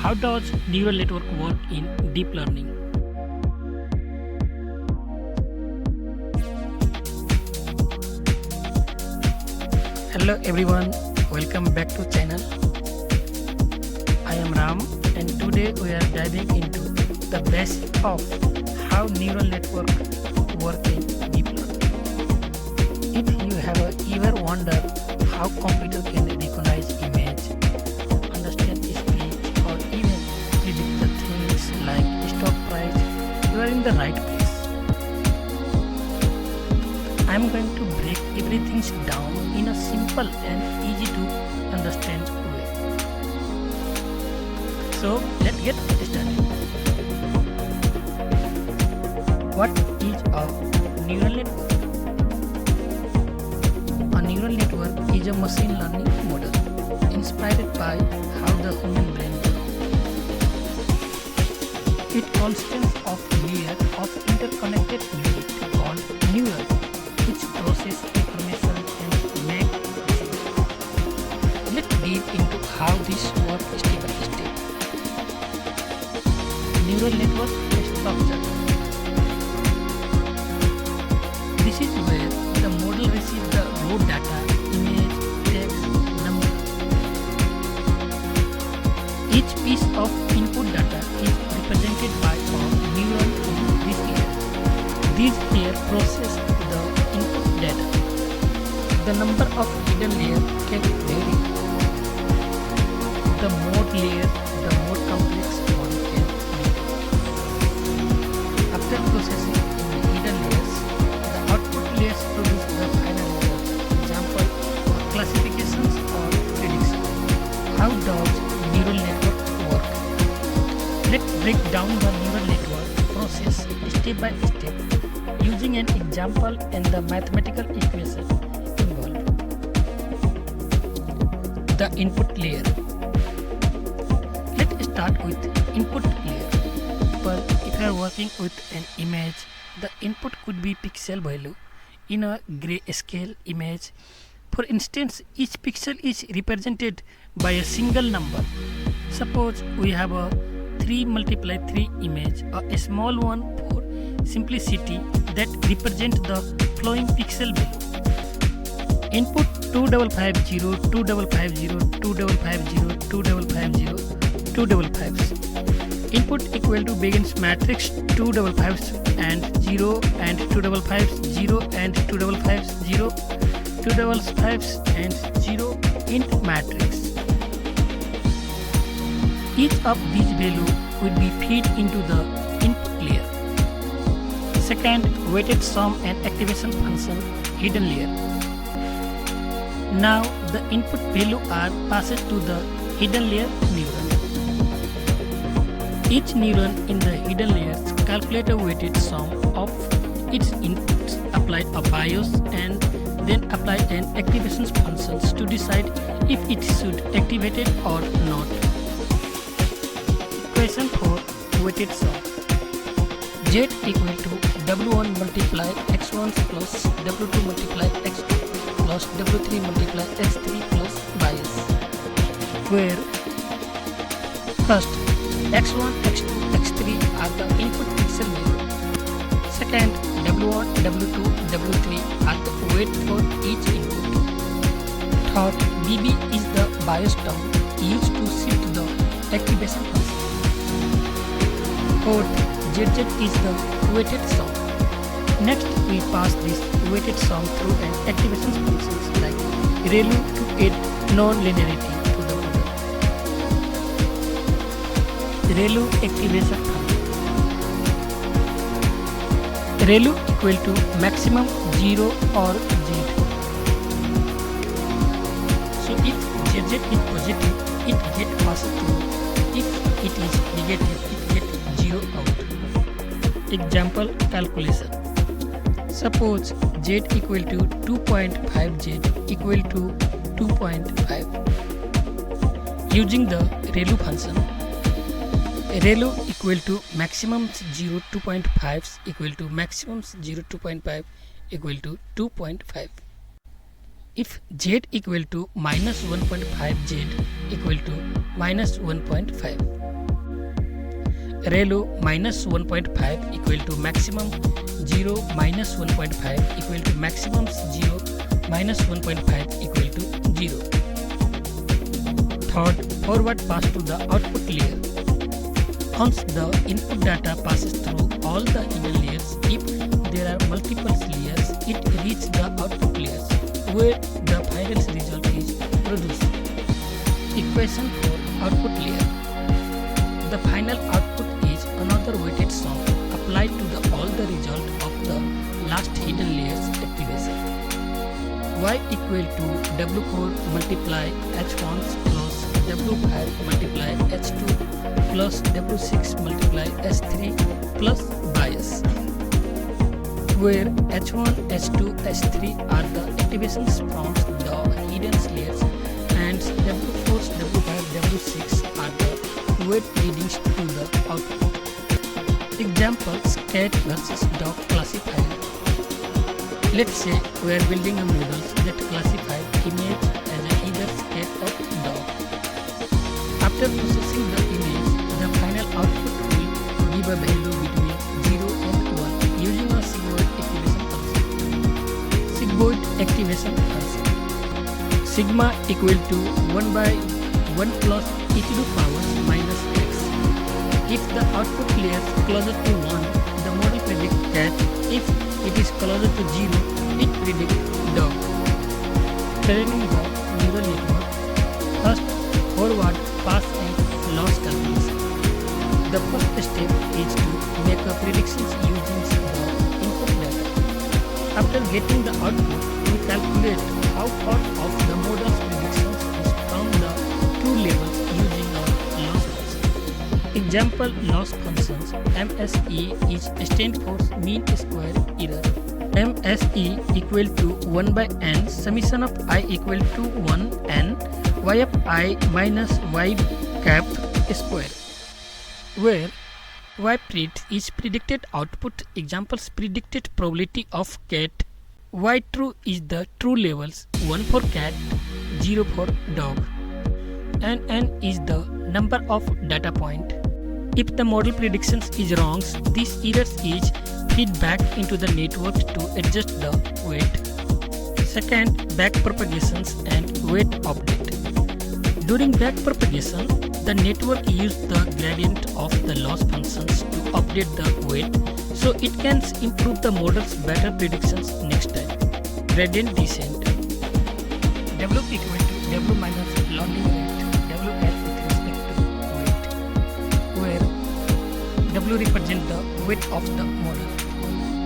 How does neural network work in deep learning? Hello everyone, welcome back to channel. I am Ram and today we are diving into the basics of how neural network work in deep learning. If you have ever wondered how computer can recognize image, understand speech, or even predict the things like stock price, you are in the right place. I am going to break everything down in a simple and easy to understand way. So let's get started. What is a neural network? A neural network is a machine learning model inspired by how the human brain works. It consists of layers of interconnected units called neurons, which process information and make decisions. Let's deep into how this works step by step. Neural network structure. This is where the model receives the raw data, image, text, number. Each piece of input data is represented by a neuron in this layer. These layers process the input data. The number of hidden layers can vary. The more layers, the more complex one can be. After processing in the hidden layers, the output layers produce the final result, example of classifications or prediction. How does neural network work? Let's break down the neural network process step by step using an example and the mathematical equation involved. The input layer. Let's start with input layer. But if you are working with an image, the input could be pixel value in a grayscale image. For instance, each pixel is represented by a single number. Suppose we have a 3 × 3 image, a small one for simplicity that represent the flowing pixel value. Input 2550, 2550, 2550, 2550, 255s. Input equal to begins matrix 255s and 0 and 255s, 0 and 255s, 0, 255s and 0 int matrix. Each of these values will be fed into the input layer. Second, weighted sum and activation function, hidden layer. Now the input value are passed to the hidden layer neuron. Each neuron in the hidden layers calculate a weighted sum of its inputs, apply a BIOS and then apply an activation functions to decide if it should activate it or not. Equation for weighted sum. Z equal to W1 multiply X1 plus W2 multiply X2 plus W3 multiply X3 plus bias, where first X1, X2, X3 are the input pixel value. Second, W1, W2, W3 are the weight for each input. Third, BB is the bias term used to shift the activation function. Fourth, ZZ is the weighted sum. Next, we pass this weighted sum through an activation functions like ReLU to add non-linearity to the model. ReLU activation function. ReLU equal to maximum 0 or Z. So if ZZ is positive, it get passed through. If it is negative, it get 0 out. Example calculation. Suppose Z equal to 2.5, Z equal to 2.5. Using the ReLU function, ReLU equal to maximum 0 2.5 equal to maximum 0 2.5 equal to 2.5. If Z equal to minus 1.5, Z equal to minus 1.5. ReLU minus 1.5 equal to maximum 0 minus 1.5 equal to maximum 0 minus 1.5 equal to 0. Third, forward pass to the output layer. Once the input data passes through all the hidden layers, if there are multiple layers, it reaches the output layers where the final result is produced. Equation for output layer. The final output is another weighted sum applied to all the result of the last hidden layer's activation. Y equal to W4 multiply H1 plus W5 multiply H2 plus W6 multiply S3 plus bias, where H1, H2, S3 are the activations from the hidden layers and W4, W5, W6 are the weight leadings to the output. Examples: cat versus dog classifier. Let's say we are building a model that classifies image as either cat or dog. After processing the image, the final output will give a value between 0 and 1 using a sigmoid activation concept. Sigmoid activation concept. Sigma equal to 1 by 1 plus e to the power minus x. If the output layer is closer to 1, the model predicts cat. If it is closer to 0, it predicts dog. Training the neural network. First, forward pass and loss calculation. The first step is to make a predictions using the input data. After getting the output, we calculate how far of the model's predictions is from the two levels using our loss function. Example: loss functions. MSE is stand for mean square error. MSE equal to 1 by n summation of I equal to 1 n y of I minus y cap square, where y pred is predicted output. Examples: predicted probability of cat. Y true is the true levels, 1 for cat, 0 for dog, and n is the number of data point. If the model predictions is wrong, these errors is feed back into the network to adjust the weight. Second, backpropagations and weight update. During backpropagation, the network uses the gradient of the loss functions to update the weight so it can improve the model's better predictions next time. Gradient descent. W equal to W minus learning rate, WL with respect to weight, where W represents the weight of the model.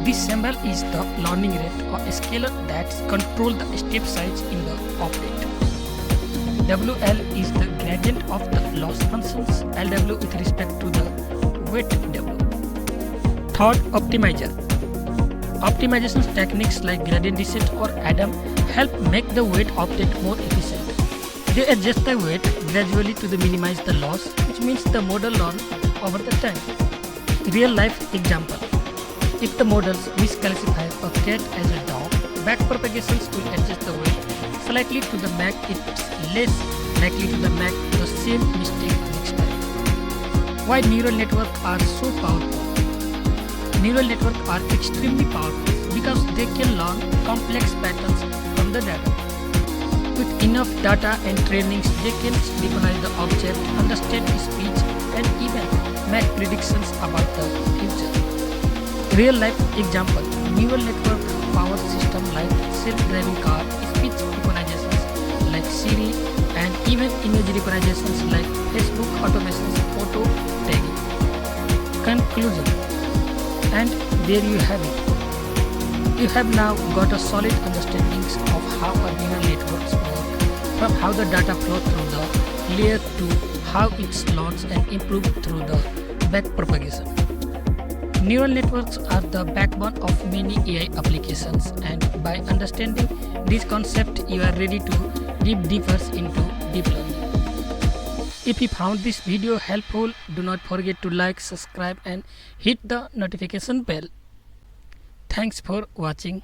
This symbol is the learning rate, or a scalar that controls the step size in the update. WL is the gradient of the loss functions, LW with respect to the weight W. Third, optimizer. Optimization techniques like gradient descent or ADAM help make the weight update more efficient. They adjust the weight gradually to minimize the loss, which means the model learns over the time. Real life example. If the models misclassify a cat as a dog, backpropagations will adjust the weight slightly to make it less likely to make the same mistake next time. Why neural networks are so powerful? Neural networks are extremely powerful because they can learn complex patterns from the data. With enough data and trainings, they can recognize the object, understand speech, and even make predictions about the future. Real life example: neural network power system like self-driving car, speech recognitions like Siri, and even image recognitions like Facebook automations, photo tagging. Conclusion. And there you have it. You have now got a solid understanding of how our neural networks work, from how the data flow through the layer to how it learns and improves through the backpropagation. Neural networks are the backbone of many AI applications, and by understanding this concept, you are ready to dive deeper into deep learning. If you found this video helpful, do not forget to like, subscribe, and hit the notification bell. Thanks for watching.